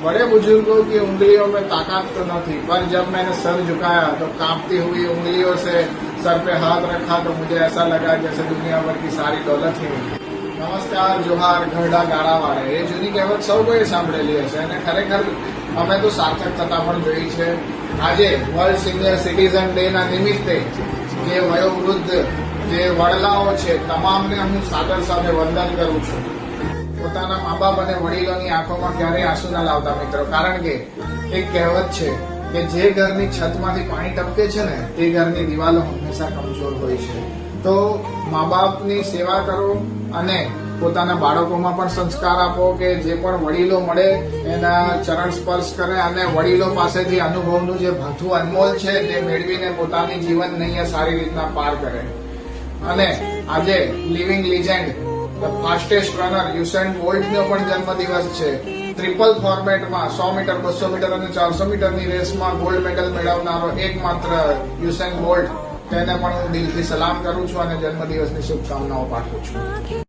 बड़े बुजुर्गों की उंगलियों में ताकत तो न थी, पर जब मैंने सर झुकाया तो कांपती हुई उंगलियों से सर पे हाथ रखा तो मुझे ऐसा लगा जैसे दुनिया भर की सारी दौलत ही मिली। નમસ્કાર, જોહાર, ઘરડા ગાળાવાળા એ જૂની કહેવત સૌ કોઈ સાંભળેલી હશે અને ખરેખર અમે તો સાર્થક થતા પણ જોઈ છે। આજે વર્લ્ડ સિનિયર સિટીઝન ડે ના નિમિત્તે જે વયોવૃદ્ધ જે વડલાઓ છે તમામને હું સાદર સાથે વંદન કરું છું। પોતાના મા બાપ અને વડીલોની આંખોમાં ક્યારેય આંસુ ન લાવતા મિત્રો, કારણ કે એક કહેવત છે કે જે ઘરની છતમાંથી પાણી ટપકે છે ને તે ઘરની દિવાલો હંમેશા કમજોર હોય છે। તો મા બાપની સેવા કરો અને પોતાના બાળકોમાં પણ સંસ્કાર આપો કે જે પણ વડીલો મળે એના ચરણ સ્પર્શ કરે અને વડીલો પાસેથી અનુભવનું જે ભાથું અનમોલ છે તે મેળવીને પોતાની જીવન નૈયા સારી રીતના પાર કરે। અને આજે living legend the fastest runner Usain બોલ્ટનો પણ જન્મદિવસ છે। ટ્રિપલ ફોર્મેટમાં 100 મીટર, 200 મીટર અને 400 મીટરની રેસમાં ગોલ્ડ મેડલ મેળવનારો એકમાત્ર યુસેન બોલ્ટ, તેને પણ હું દિલથી સલામ કરું છું અને જન્મદિવસની શુભકામનાઓ પાઠવું છું।